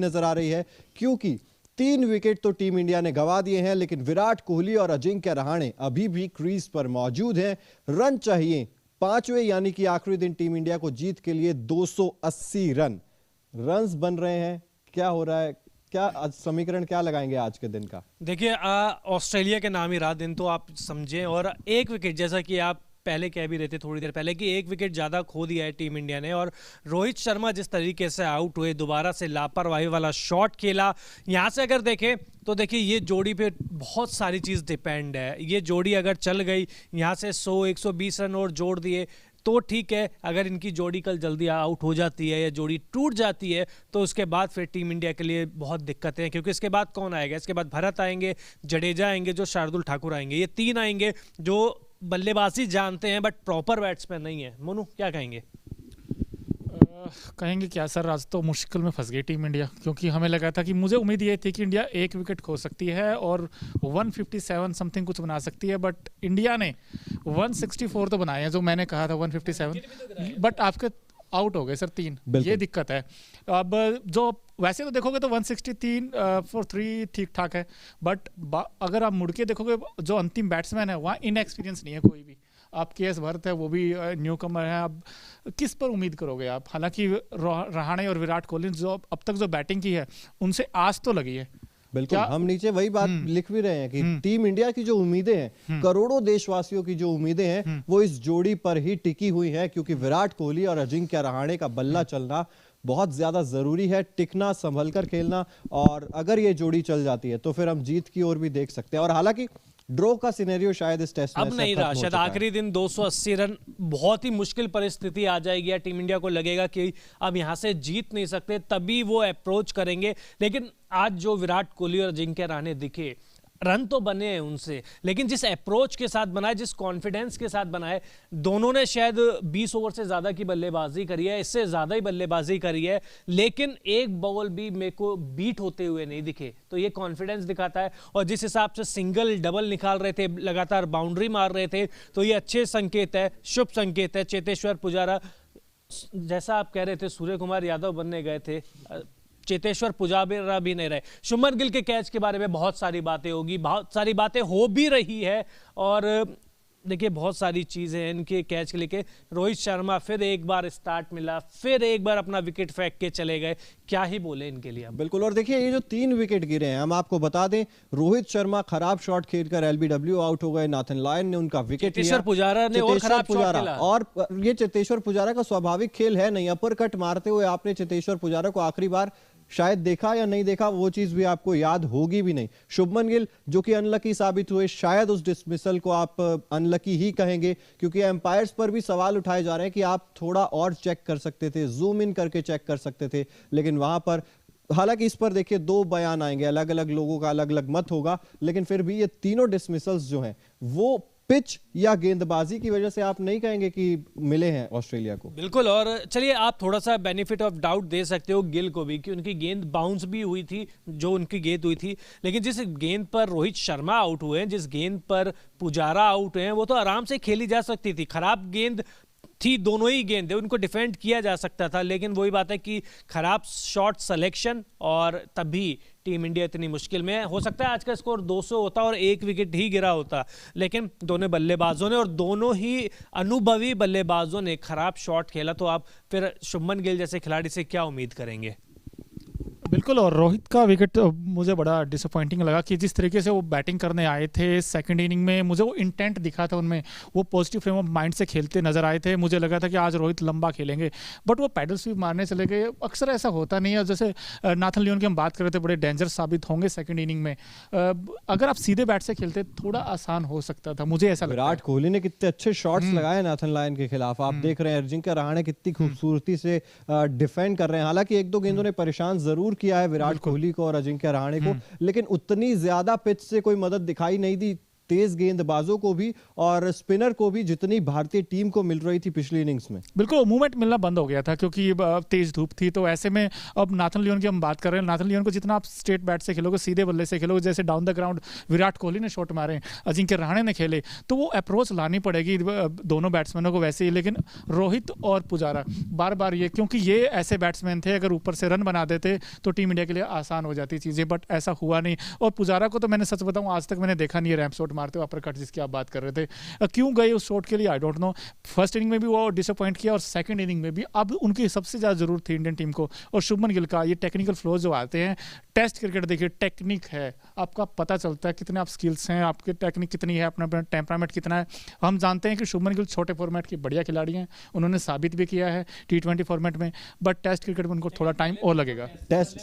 नजर आ रही है, क्योंकि 3 विकेट तो टीम इंडिया ने गंवा दिए हैं, लेकिन विराट कोहली और अजिंक्य रहाणे अभी भी क्रीज पर मौजूद हैं। रन चाहिए 5वें यानी कि आखिरी दिन टीम इंडिया को जीत के लिए 280 रन्स बन रहे हैं। क्या हो रहा है, क्या समीकरण क्या लगाएंगे आज के दिन का? देखिए, ऑस्ट्रेलिया के नाम ही रात दिन तो आप समझें, और एक विकेट, जैसा कि आप पहले कह भी रहे थे थोड़ी देर पहले, कि एक विकेट ज़्यादा खो दिया है टीम इंडिया ने। और रोहित शर्मा जिस तरीके से आउट हुए, दोबारा से लापरवाही वाला शॉट खेला, यहाँ से अगर देखें तो देखिए ये जोड़ी पे बहुत सारी चीज़ डिपेंड है। ये जोड़ी अगर चल गई, यहाँ से 100-120 रन और जोड़ दिए तो ठीक है। अगर इनकी जोड़ी कल जल्दी आउट हो जाती है या जोड़ी टूट जाती है तो उसके बाद फिर टीम इंडिया के लिए बहुत दिक्कतें हैं, क्योंकि इसके बाद कौन आएगा? इसके बाद भरत आएंगे, जडेजा आएंगे, जो शार्दुल ठाकुर आएंगे। ये 3 आएंगे जो बल्लेबाजी जानते हैं बट प्रॉपर बैट्समैन नहीं है। मोनू, क्या कहेंगे? कहेंगे क्या सर, आज तो मुश्किल में फंस गई टीम इंडिया, क्योंकि हमें लगा था कि मुझे उम्मीद ये थी कि इंडिया 1 विकेट खो सकती है और 157 समथिंग कुछ बना सकती है, बट इंडिया ने 164 तो बनाए हैं, जो मैंने कहा था 157, बट आपके आउट हो गए सर 3। ये दिक्कत है। अब जो वैसे तो देखोगे तो 163 फॉर 3 ठीक ठाक है, बट अगर आप मुड़ के देखोगे जो अंतिम बैट्समैन है वहाँ इनएक्सपीरियंस नहीं है कोई भी। आप केएस भरत है, वो भी न्यू कमर है। अब किस पर उम्मीद करोगे आप? हालांकि रहाणे और विराट कोहली जो अब तक जो बैटिंग की है उनसे आस तो लगी है। बिल्कुल, हम नीचे वही बात लिख भी रहे हैं कि टीम इंडिया की जो उम्मीदें हैं, करोड़ों देशवासियों की जो उम्मीदें हैं, वो इस जोड़ी पर ही टिकी हुई हैं, क्योंकि विराट कोहली और अजिंक्य रहाणे का बल्ला चलना बहुत ज्यादा जरूरी है। टिकना, संभल कर खेलना, और अगर ये जोड़ी चल जाती है तो फिर हम जीत की ओर भी देख सकते हैं। और हालांकि ड्रॉ का सिनेरियो शायद इस टेस्ट में अब नहीं रहा, शायद आखिरी दिन 280 रन बहुत ही मुश्किल परिस्थिति आ जाएगी, या टीम इंडिया को लगेगा कि अब यहां से जीत नहीं सकते, तभी वो अप्रोच करेंगे। लेकिन आज जो विराट कोहली और अजिंक्य रहाणे दिखे, रन तो बने हैं उनसे, लेकिन जिस अप्रोच के साथ बनाए, जिस कॉन्फिडेंस के साथ बनाए, दोनों ने शायद 20 ओवर से ज्यादा की बल्लेबाजी करी है, इससे ज्यादा ही बल्लेबाजी करी है, लेकिन एक बॉल भी मेरे को बीट होते हुए नहीं दिखे। तो ये कॉन्फिडेंस दिखाता है। और जिस हिसाब से सिंगल डबल निकाल रहे थे, लगातार बाउंड्री मार रहे थे, तो ये अच्छे संकेत है, शुभ संकेत है। चेतेश्वर पुजारा, जैसा आप कह रहे थे, सूर्य कुमार यादव बनने गए थे, चेतेश्वर पुजारा भी नहीं रहे। शुभमन गिल के कैच के बारे में बहुत सारी बातें होगी, बहुत सारी बातें हो भी रही है, और देखिए बहुत सारी चीजें हैं इनके कैच के लेके। रोहित शर्मा फिर एक बार स्टार्ट मिला, फिर एक बार अपना विकेट फेंक के चले गए, क्या ही बोले इनके लिए। बिल्कुल, और देखिए ये जो 3 विकेट गिरे हैं, हम आपको बता दें, रोहित शर्मा खराब शॉट खेलकर एलबीडब्ल्यू आउट हो गए, नाथन लायन ने उनका विकेट लिया, पुजारा ने और खराब शॉट खेला। और ये चेतेश्वर पुजारा का स्वाभाविक खेल है नहीं, अपर कट मारते हुए आपने चेतेश्वर पुजारा को आखिरी बार शायद देखा या नहीं देखा, वो चीज भी आपको याद होगी भी नहीं। शुभमन गिल जो कि अनलकी साबित हुए, शायद उस डिसमिसल को आप अनलकी ही कहेंगे, क्योंकि एम्पायर्स पर भी सवाल उठाए जा रहे हैं कि आप थोड़ा और चेक कर सकते थे, जूम इन करके चेक कर सकते थे, लेकिन वहां पर, हालांकि इस पर देखिए 2 बयान आएंगे, अलग अलग लोगों का अलग अलग मत होगा, लेकिन फिर भी ये तीनों डिसमिसल्स जो हैं वो पिच या गेंदबाजी की वजह से आप नहीं कहेंगे कि मिले हैं ऑस्ट्रेलिया को। बिल्कुल, और चलिए आप थोड़ा सा बेनिफिट ऑफ डाउट दे सकते हो गिल को भी, कि उनकी गेंद बाउंस भी हुई थी, जो उनकी गेंद हुई थी, लेकिन जिस गेंद पर रोहित शर्मा आउट हुए हैं, जिस गेंद पर पुजारा आउट हुए हैं, वो तो आराम से खेली जा सकती थी। खराब गेंद थी, दोनों ही गेंद, उनको डिफेंड किया जा सकता था, लेकिन वही बात है कि खराब शॉट सिलेक्शन, और तभी टीम इंडिया इतनी मुश्किल में है। हो सकता है आज का स्कोर 200 होता और 1 विकेट ही गिरा होता, लेकिन दोनों बल्लेबाजों ने, और दोनों ही अनुभवी बल्लेबाजों ने खराब शॉट खेला, तो आप फिर शुभमन गिल जैसे खिलाड़ी से क्या उम्मीद करेंगे? बिल्कुल, और रोहित का विकेट मुझे बड़ा डिसअपॉइंटिंग लगा कि जिस तरीके से वो बैटिंग करने आए थे सेकंड इनिंग में, मुझे वो इंटेंट दिखा था उनमें, वो पॉजिटिव फ्रेम ऑफ माइंड से खेलते नजर आए थे। मुझे लगा था कि आज रोहित लंबा खेलेंगे, बट वो पैडल स्वीप मारने चले गए। अक्सर ऐसा होता नहीं है, जैसे नाथन लियोन की हम बात कर रहे थे, बड़े डेंजर साबित होंगे सेकंड इनिंग में। अगर आप सीधे बैट से खेलते थोड़ा आसान हो सकता था, मुझे ऐसा लगता है। विराट कोहली ने कितने अच्छे शॉट्स लगाए नाथन लायन के खिलाफ, आप देख रहे हैं। अजिंक्य रहाणे कितनी खूबसूरती से डिफेंड कर रहे हैं, हालांकि 1-2 गेंदों ने परेशान जरूर किया है विराट कोहली को और अजिंक्य रहाणे को, लेकिन उतनी ज्यादा पिच से कोई मदद दिखाई नहीं दी तेज गेंदबाजों को भी और स्पिनर को भी जितनी भारतीय टीम को मिल रही थी पिछली इनिंग्स में। बिल्कुल मूवमेंट मिलना बंद हो गया था क्योंकि तेज धूप थी, तो ऐसे में अब नाथन लियोन की हम बात कर रहे हैं, नाथन लियोन को जितना आप स्ट्रेट बैट से खेलोगे, सीधे बल्ले से खेलोगे, जैसे down the ground Virat Kohli ने शॉट मारे, अजिंक्य रहाणे ने खेले, तो वो अप्रोच लानी पड़ेगी दोनों बैट्समैनों को वैसे ही। लेकिन रोहित और पुजारा बार बार ये, क्योंकि ये ऐसे बैट्समैन थे अगर ऊपर से रन बना देते तो टीम इंडिया के लिए आसान हो जाती चीज़ें, बट ऐसा हुआ नहीं। और पुजारा को तो मैंने सच बताऊं आज तक मैंने देखा नहीं है रैंप शॉट मारते हुए, अपर कट जिसकी आप बात कर रहे थे। क्यों गए उस शॉट के लिए I don't know. First inning में भी वो डिसअपॉइंट किया और सेकंड इनिंग में भी। अब उनकी सबसे ज़्यादा जरूरत थी इंडियन टीम को। और शुभमन गिल का ये टेक्निकल फ्लोज जो आते हैं, टेस्ट क्रिकेट देखिए टेक्निक है, आपका पता चलता है कितने आप स्किल्स हैं, आपकी टेक्निक कितनी है, अपना अपना टेम्परामेंट कितना है। हम जानते हैं कि शुभमन गिल छोटे फॉर्मेट के बढ़िया खिलाड़ी हैं, उन्होंने साबित भी किया है T20 फॉर्मेट में, बट टेस्ट क्रिकेट में उनको थोड़ा टाइम और लगेगा। टेस्ट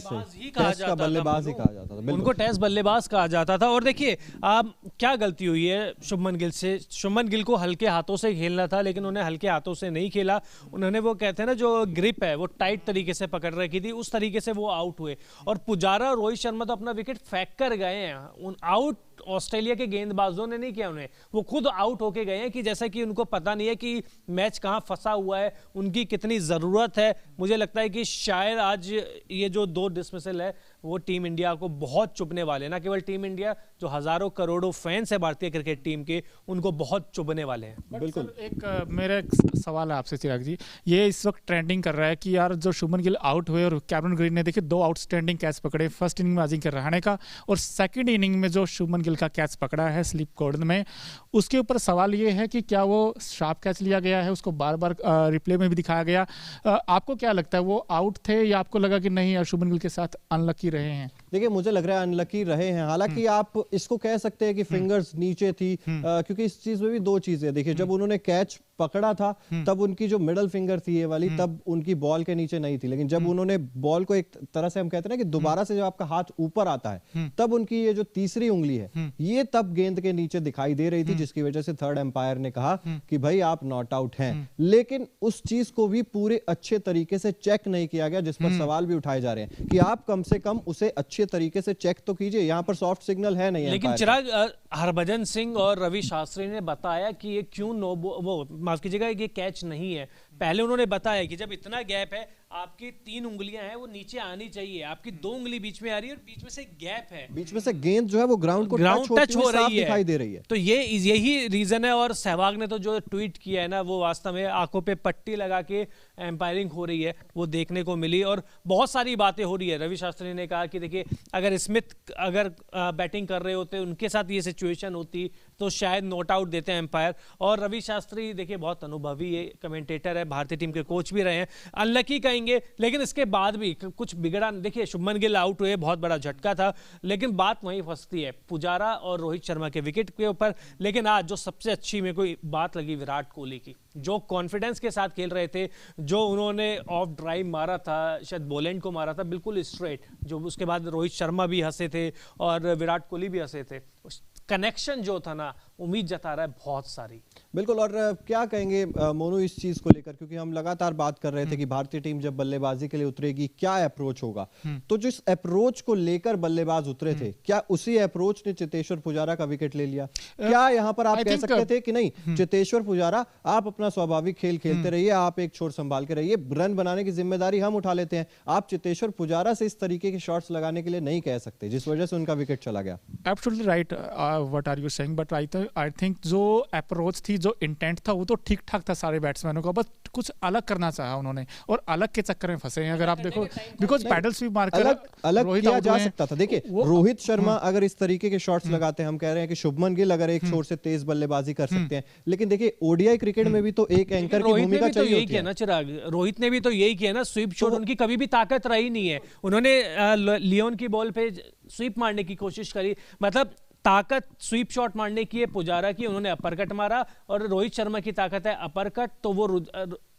का बल्लेबाज ही कहा जाता था, उनको टेस्ट बल्लेबाज कहा जाता था। और देखिए आप क्या गलती हुई है शुभमन गिल से, शुभमन गिल को हल्के हाथों से खेलना था लेकिन उन्हें हल्के हाथों से नहीं खेला। उन्होंने वो कहते हैं ना जो ग्रिप है वो टाइट तरीके से पकड़ रखी थी, उस तरीके से वो आउट हुए। और पुजारा और रोहित शर्मा तो अपना विकेट फेंक कर गए हैं, उन आउट ऑस्ट्रेलिया के गेंदबाजों ने नहीं किया उन्हें, वो खुद आउट होके गए हैं कि जैसा कि उनको पता नहीं है कि मैच कहां फंसा हुआ है, उनकी कितनी ज़रूरत है। मुझे लगता है कि शायद आज ये जो 2 डिसमिसल है वो टीम इंडिया को बहुत चुभने वाले हैं, ना केवल टीम इंडिया, जो हजारों करोड़ों फैंस है भारतीय क्रिकेट टीम के, उनको बहुत चुभने वाले हैं। बिल्कुल। एक मेरा एक सवाल है आपसे चिराग जी, ये इस वक्त ट्रेंडिंग कर रहा है कि यार जो शुभमन गिल आउट हुए और कैमरन ग्रीन ने देखिए 2 आउटस्टैंडिंग कैच पकड़े, फर्स्ट इनिंग में अजिंक्य रहाणे का और सेकंड इनिंग में जो शुभमन गिल का कैच पकड़ा है स्लिप कॉर्नर में, उसके ऊपर सवाल ये है कि क्या वो शार्प कैच लिया गया है, उसको बार बार रिप्ले में भी दिखाया गया। आपको क्या लगता है वो आउट थे या आपको लगा कि नहीं शुभमन गिल के साथ अनलकी रहे हैं? देखिए मुझे लग रहा है अनलकी रहे हैं, हालांकि आप इसको कह सकते हैं कि फिंगर्स नीचे थी, क्योंकि इस चीज में भी 2 चीजें देखिए, जब उन्होंने कैच पकड़ा था तब उनकी जो मिडल फिंगर थी ये वाली, तब उनकी बॉल के नीचे नहीं थी, लेकिन जब उन्होंने बॉल को एक तरह से हम कहते हैं ना कि दोबारा से जब आपका हाथ ऊपर आता है तब उनकी ये जो तीसरी उंगली है ये तब गेंद के नीचे दिखाई दे रही थी, जिसकी वजह से थर्ड एम्पायर ने कहा कि भाई आप नॉट आउट हैं। लेकिन उस चीज को भी पूरे अच्छे तरीके से चेक नहीं किया गया, जिस पर सवाल भी उठाए जा रहे हैं कि आप कम से कम उसे अच्छे तरीके से चेक तो कीजिए, यहाँ पर सॉफ्ट सिग्नल है नहीं। लेकिन चिराग, हरभजन सिंह और रवि शास्त्री ने बताया कि ये क्यों वो माफ कीजिएगा ये कैच नहीं है। पहले उन्होंने बताया कि जब इतना गैप है, आपकी 3 उंगलियां हैं वो नीचे आनी चाहिए, आपकी 2 उंगली बीच में आ रही है और बीच में से गैप है, बीच में से गेंद जो है वो ग्राउंड को टच हो रही है, दिखाई दे रही है। तो यही रीजन है। और सहवाग ने तो जो ट्वीट किया है ना, वो वास्तव में आंखों पे पट्टी लगा के एम्पायरिंग हो रही है वो देखने को मिली और बहुत सारी बातें हो रही है। रवि शास्त्री ने कहा कि देखिए अगर स्मिथ अगर बैटिंग कर रहे होते, उनके साथ ये सिचुएशन होती तो शायद नॉट आउट देते हैं एम्पायर। और रवि शास्त्री देखिए बहुत अनुभवी कमेंटेटर है, भारतीय टीम के कोच भी रहे हैं, अनलकी कहेंगे लेकिन इसके बाद भी कुछ बिगड़ा। देखिए शुभमन गिल आउट हुए, बहुत बड़ा झटका था, लेकिन बात वहीं फंसती है पुजारा और रोहित शर्मा के विकेट के ऊपर। लेकिन आज जो सबसे अच्छी मेरे को बात लगी विराट कोहली की, जो कॉन्फिडेंस के साथ खेल रहे थे, जो उन्होंने ऑफ ड्राइव मारा था, शायद बोलैंड को मारा था बिल्कुल स्ट्रेट, जो उसके बाद रोहित शर्मा भी हंसे थे और विराट कोहली भी हंसे थे। कनेक्शन जो था ना, उम्मीद जता रहा है बहुत सारी। बिल्कुल। और क्या कहेंगे मोनू इस चीज को लेकर, क्योंकि हम लगातार बात कर रहे थे कि भारतीय टीम जब बल्लेबाजी के लिए उतरेगी क्या अप्रोच होगा, तो जिस अप्रोच को लेकर बल्लेबाज उतरे थे, क्या उसी अप्रोच ने चेतेश्वर पुजारा का विकेट ले लिया? क्या यहाँ पर आप कह सकते थे कि नहीं चेतेश्वर पुजारा आप अपना स्वाभाविक खेल खेलते रहिए, आप एक छोर संभाल के रहिए, रन बनाने की जिम्मेदारी हम उठा लेते हैं, आप चेतेश्वर पुजारा से इस तरीके के शॉट्स लगाने के लिए नहीं कह सकते, जिस वजह से उनका विकेट चला गया? Absolutely right what are you saying, but I think जो अप्रोच थी, जो इंटेंट था, वो तो ठीक ठाक था सारे बैट्समैनों का, बस कुछ अलग करना चाहा उन्होंने और अलग के चक्कर में फंसे हैं। अगर आप देखो बिकॉज पैडल स्वीप मारकर अलग किया जा सकता था। देखिए रोहित शर्मा अगर इस तरीके के शॉट्स लगाते हैं, हम कह रहे हैं कि शुभमन गिल अगर एक छोर से तेज बल्लेबाजी कर सकते हैं, लेकिन देखिए ओडीआई क्रिकेट में भी तो एक एंकर की भूमिका चाहिए होती है ना चिराग। रोहित ने भी तो यही किया ना, स्वीप शॉट उनकी कभी भी ताकत रही नहीं है। उन्होंने लियोन की बॉल पे स्वीप मारने की कोशिश करी, मतलब ताकत स्वीप शॉट मारने की है पुजारा की, उन्होंने अपरकट मारा, और रोहित शर्मा की ताकत है अपरकट, तो वो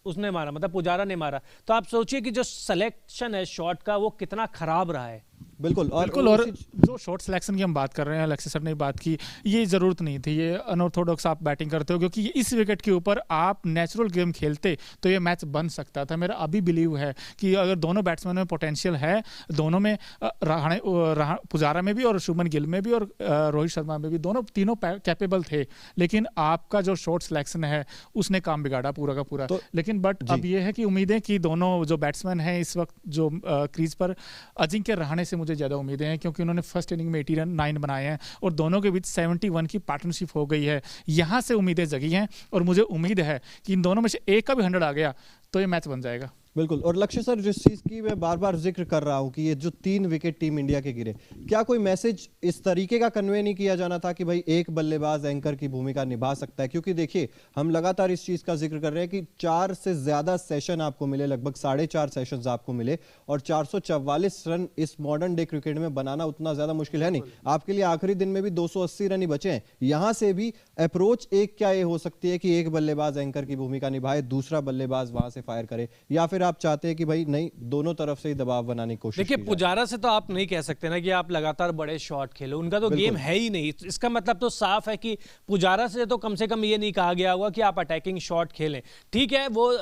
उसने मारा, मतलब पुजारा ने मारा। तो आप सोचिए कि जो सिलेक्शन है शॉट का वो कितना खराब रहा है। बिल्कुल और जो शॉट सिलेक्शन की हम बात कर रहे हैं, अलेक्सिस सर ने बात की, ये ज़रूरत नहीं थी, ये अनऑर्थोडॉक्स आप बैटिंग करते हो, क्योंकि इस विकेट के ऊपर आप नेचुरल गेम खेलते तो ये मैच बन सकता था। मेरा अभी बिलीव है कि अगर दोनों बैट्समैन में पोटेंशियल है, दोनों में पुजारा में भी और शुभमन गिल में भी और रोहित शर्मा में भी, तीनों कैपेबल थे, लेकिन आपका जो शॉट सिलेक्शन है उसने काम बिगाड़ा पूरा का पूरा। लेकिन बट अब ये है कि उम्मीदें कि दोनों जो बैट्समैन हैं इस वक्त जो क्रीज पर, अजिंक्य रहाणे से मुझे ज़्यादा उम्मीदें हैं, क्योंकि उन्होंने फर्स्ट इनिंग में 89 बनाए हैं और दोनों के बीच 71 की पार्टनरशिप हो गई है। यहाँ से उम्मीदें जगी हैं और मुझे उम्मीद है कि इन दोनों में से एक का भी 100 आ गया तो ये मैच बन जाएगा। बिल्कुल। और लक्ष्य सर, जिस चीज की मैं बार बार जिक्र कर रहा हूं कि ये जो 3 विकेट टीम इंडिया के गिरे, क्या कोई मैसेज इस तरीके का कन्वे नहीं किया जाना था कि भाई एक बल्लेबाज एंकर की भूमिका निभा सकता है? क्योंकि देखिए, हम लगातार इस चीज का जिक्र कर रहे हैं कि 4 से ज्यादा सेशन आपको मिले, लगभग 4.5 सेशन आपको मिले, और 444 रन इस मॉडर्न डे क्रिकेट में बनाना उतना ज्यादा मुश्किल है नहीं। आपके लिए आखिरी दिन में भी 280 रन ही बचे हैं। यहां से भी अप्रोच एक क्या ये हो सकती है कि एक बल्लेबाज एंकर की भूमिका निभाए, दूसरा बल्लेबाज वहां से फायर करे, या फिर आप चाहते हैं कि भाई नहीं, दोनों तरफ से ही दबाव बनाने की कोशिश? देखिए, पुजारा से तो आप नहीं कह सकते ना कि आप लगातार बड़े शॉट खेलो, उनका तो गेम है ही नहीं। इसका मतलब तो साफ है कि पुजारा से तो कम से कम ये नहीं कहा गया होगा कि आप अटैकिंग शॉट खेलें। ठीक है, वो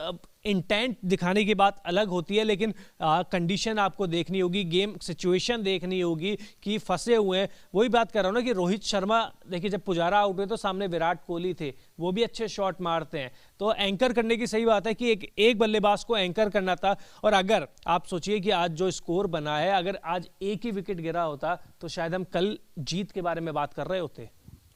इंटेंट दिखाने की बात अलग होती है, लेकिन कंडीशन आपको देखनी होगी, गेम सिचुएशन देखनी होगी कि फंसे हुए हैं। वही बात कर रहा हूं ना कि रोहित शर्मा, देखिए जब पुजारा आउट हुए तो सामने विराट कोहली थे, वो भी अच्छे शॉट मारते हैं, तो एंकर करने की सही बात है कि एक बल्लेबाज को एंकर करना था। और अगर आप सोचिए कि आज जो स्कोर बना है, अगर आज एक ही विकेट गिरा होता तो शायद हम कल जीत के बारे में बात कर रहे होते।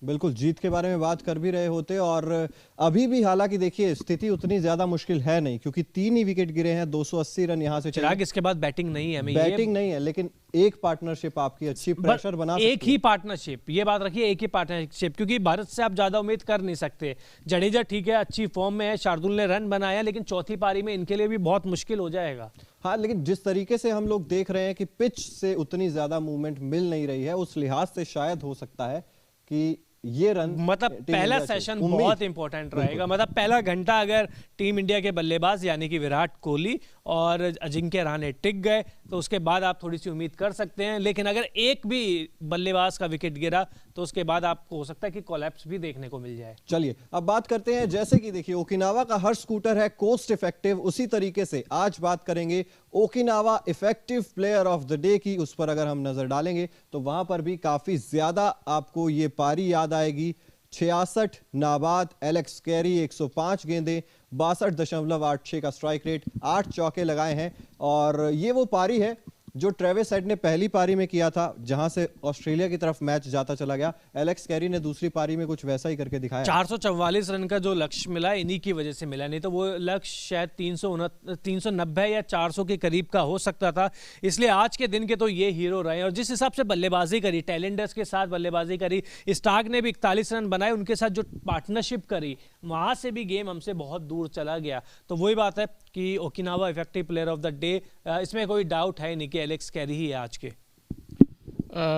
बिल्कुल, जीत के बारे में बात कर भी रहे होते। और अभी भी हालांकि देखिए, स्थिति उतनी ज्यादा मुश्किल है नहीं, क्योंकि 3 ही विकेट गिरे हैं, 280 रन यहां से चिराग, इसके बाद बैटिंग नहीं है, बैटिंग नहीं है, लेकिन एक पार्टनरशिप आपकी अच्छी प्रेशर बना सकती है। एक ही पार्टनरशिप, ये बात रखिए, एक ही पार्टनरशिप, क्योंकि भारत से आप ज्यादा उम्मीद कर नहीं सकते। जडेजा ठीक है, अच्छी फॉर्म में है, शार्दुल ने रन बनाया, लेकिन चौथी पारी में इनके लिए भी बहुत मुश्किल हो जाएगा। हाँ, लेकिन जिस तरीके से हम लोग देख रहे हैं कि पिच से उतनी ज्यादा मूवमेंट मिल नहीं रही है, उस लिहाज से शायद हो सकता है कि ये रन, मतलब पहला सेशन बहुत इंपॉर्टेंट रहेगा। मतलब पहला घंटा अगर टीम इंडिया के बल्लेबाज यानी कि विराट कोहली और अजिंक्य रहाणे टिक गए तो उसके बाद आप थोड़ी सी उम्मीद कर सकते हैं। लेकिन अगर एक भी बल्लेबाज का विकेट गिरा तो उसके बाद आपको हो सकता है कि कोलैप्स भी देखने को मिल जाए। चलिए अब बात करते हैं, जैसे कि देखिए ओकिनावा का हर स्कूटर है कोस्ट इफेक्टिव, उसी तरीके से आज बात करेंगे Okinawa effective player of the day की। उस पर अगर हम नजर डालेंगे तो वहां पर भी काफी ज्यादा आपको ये पारी याद आएगी। 66 नाबाद, एलेक्स कैरी 105 गेंदें, 62.86 का स्ट्राइक रेट, 8 चौके लगाए हैं। और ये वो पारी है जो ट्रेविस हेड ने पहली पारी में किया था, जहां से ऑस्ट्रेलिया की तरफ मैच जाता चला गया। एलेक्स कैरी ने दूसरी पारी में कुछ वैसा ही करके दिखाया। 444 रन का जो लक्ष्य मिला इन्हीं की वजह से मिला, नहीं तो वो लक्ष्य शायद 390 या 400 के करीब का हो सकता था। इसलिए आज के दिन के तो ये हीरो रहे। और जिस हिसाब से बल्लेबाजी करी, टैलेंडर्स के साथ बल्लेबाजी करी, स्टार्क ने भी 41 रन बनाए, उनके साथ जो पार्टनरशिप करी वहां से भी गेम हमसे बहुत दूर चला गया। तो वही बात है कि Okinawa effective player of the day, इसमें कोई डाउट है नहीं कि एलेक्स कैरी ही है आज के।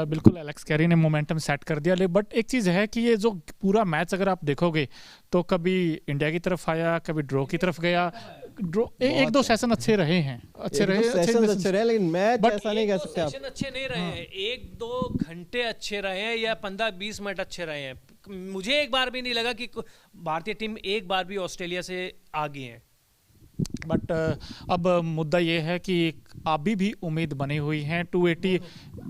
बिल्कुल एलेक्स कैरी ने मोमेंटम सेट कर दिया। बट एक चीज़ है कि ये जो पूरा मैच अगर आप देखोगे तो कभी इंडिया की तरफ आया, कभी ड्रॉ की तरफ गया। ड्रॉ एक दो सेशन अच्छे रहे हैं, अच्छे रहे, लेकिन मैच ऐसा नहीं कह सकते आप। सेशन अच्छे नहीं रहे हैं, 1-2 घंटे अच्छे रहे हैं या 15-20 मिनट अच्छे रहे हैं। मुझे एक बार भी नहीं लगा कि भारतीय टीम एक बार भी ऑस्ट्रेलिया से आगे है। बट अब मुद्दा ये है कि अभी भी उम्मीद बनी हुई है। 280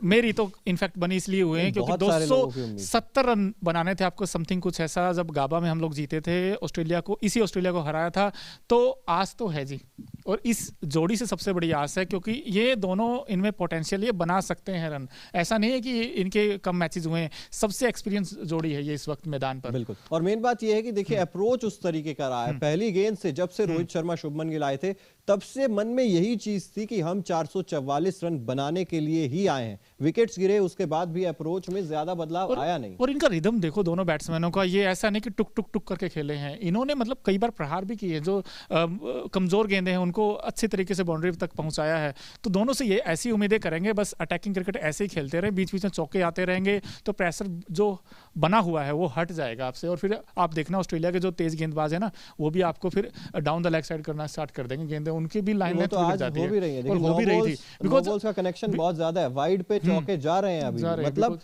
मेरी तो इनफैक्ट बनी इसलिए हुए हैं क्योंकि 270 रन बनाने थे आपको, समथिंग कुछ ऐसा, जब गाबा में हम लोग जीते थे ऑस्ट्रेलिया को, इसी ऑस्ट्रेलिया को हराया था। तो आस तो है जी, और इस जोड़ी से सबसे बड़ी आस है क्योंकि ये दोनों, इनमें पोटेंशियल, ये बना सकते हैं रन। ऐसा नहीं है कि इनके कम मैचेस हुए हैं, सबसे एक्सपीरियंस जोड़ी है ये इस वक्त मैदान पर। बिल्कुल। और मेन बात ये है कि देखिए अप्रोच उस तरीके का रहा है। पहली गेंद से जब से रोहित शर्मा शुभमन गिल आए थे, तब से मन में यही चीज थी कि हम 444 रन बनाने के लिए ही आए हैं। विकेट्स गिरे, उसके बाद भी अप्रोच में ज्यादा बदलाव आया नहीं। और इनका रिदम देखो दोनों बैट्समैनों का, ये ऐसा नहीं कि टुक टुक टुक करके खेले हैं इन्होंने, मतलब कई बार प्रहार भी किए, जो कमजोर गेंदे हैं उनको अच्छे तरीके से बाउंड्री तक पहुंचाया है। तो दोनों से ये ऐसी उम्मीदें करेंगे, बस अटैकिंग क्रिकेट ऐसे ही खेलते रहे, बीच बीच में चौके आते रहेंगे तो प्रेशर जो बना हुआ है वो हट जाएगा आपसे। और फिर आप देखना ऑस्ट्रेलिया के जो तेज गेंदबाज है ना, वो भी आपको फिर डाउन द लेग साइड करना स्टार्ट कर देंगे, गेंदें है, उनकी भी लाइन वो तो आज हो भी रही है, लेकिन हो भी रही थी बिकॉज़ बॉल्स का कनेक्शन बहुत ज्यादा है, वाइड पे चौके जा रहे हैं अभी, मतलब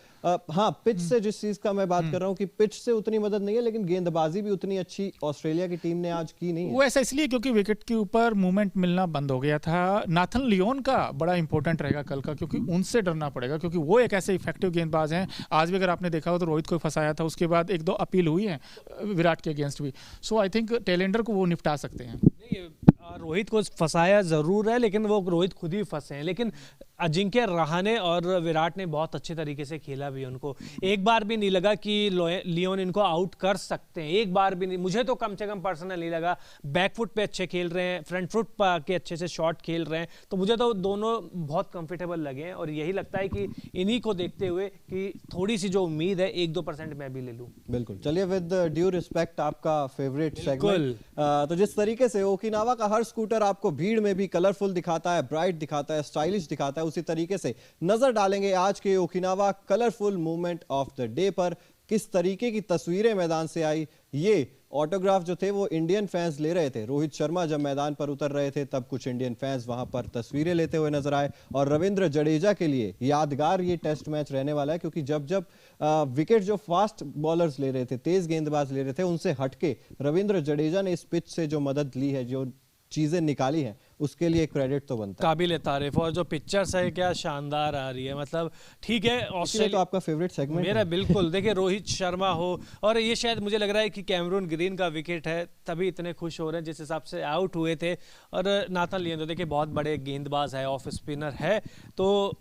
हाँ पिच से जिस चीज का मैं बात कर रहा हूँ कि पिच से उतनी मदद नहीं है, लेकिन गेंदबाजी भी उतनी अच्छी ऑस्ट्रेलिया की टीम ने आज की नहीं है। वो ऐसा इसलिए क्योंकि विकेट के ऊपर मूवमेंट मिलना बंद हो गया था। नाथन लियोन का बड़ा इंपॉर्टेंट रहेगा कल का, क्योंकि उनसे डरना पड़ेगा, क्योंकि वो एक ऐसे इफेक्टिव गेंदबाज हैं। आज भी अगर आपने देखा हो तो रोहित को फंसाया था, उसके बाद 1-2 अपील हुई है विराट के अगेंस्ट भी। सो आई थिंक टेलेंडर को वो निपटा सकते हैं। रोहित को फंसाया जरूर है, लेकिन वो रोहित खुद ही फंसे हैं। लेकिन अजिंक्य रहाणे और विराट ने बहुत अच्छे तरीके से खेला भी। उनको एक बार भी नहीं लगा कि लियोन इनको आउट कर सकते हैं, एक बार भी नहीं। मुझे तो कम से कम पर्सनल नहीं लगा। बैकफुट पे अच्छे खेल रहे हैं, फ्रंट फुट के अच्छे से शॉट खेल रहे हैं, तो मुझे तो दोनों बहुत कंफर्टेबल लगे हैं। और यही लगता है कि इन्हीं को देखते हुए कि थोड़ी सी जो उम्मीद है 1-2% मैं भी ले लूं। बिल्कुल, चलिए विद ड्यू रिस्पेक्ट आपका फेवरेट सेगमेंट, तो जिस तरीके से ओकिनावा का हर स्कूटर आपको भीड़ में भी कलरफुल दिखाता है, ब्राइट दिखाता है, स्टाइलिश दिखाता है, उसी तरीके से नजर डालेंगे आज के Okinawa colourful movement of the day पर। किस तरीके की तस्वीरें मैदान से आई, ये ऑटोग्राफ जो थे वो इंडियन फैंस ले रहे थे। रोहित शर्मा जब मैदान पर उतर रहे थे तब कुछ इंडियन फैंस वहां पर तस्वीरें लेते हुए नजर आए। और रविंद्र जडेजा के लिए यादगार ये टेस्ट मैच रहने वाला है, क्योंकि जब जब विकेट जो फास्ट बॉलर्स ले रहे थे, तेज गेंदबाज ले रहे थे, उनसे हटके रविंद्र जडेजा ने इस पिच से जो मदद ली है, जो चीजें निकाली हैं, उसके लिए क्रेडिट तो बनता है। काबिल तारीफ। और जो पिक्चर्स है क्या शानदार आ रही है, मतलब ठीक है। ऑस्ट्रेलिया तो आपका फेवरेट सेगमेंट मेरा बिल्कुल। देखिए रोहित शर्मा हो, और ये शायद मुझे लग रहा है कि कैमरून ग्रीन का विकेट है, तभी इतने खुश हो रहे हैं जिस हिसाब से आउट हुए थे। और नाथन लियोन तो देखिए बहुत बड़े गेंदबाज है, ऑफ स्पिनर है, तो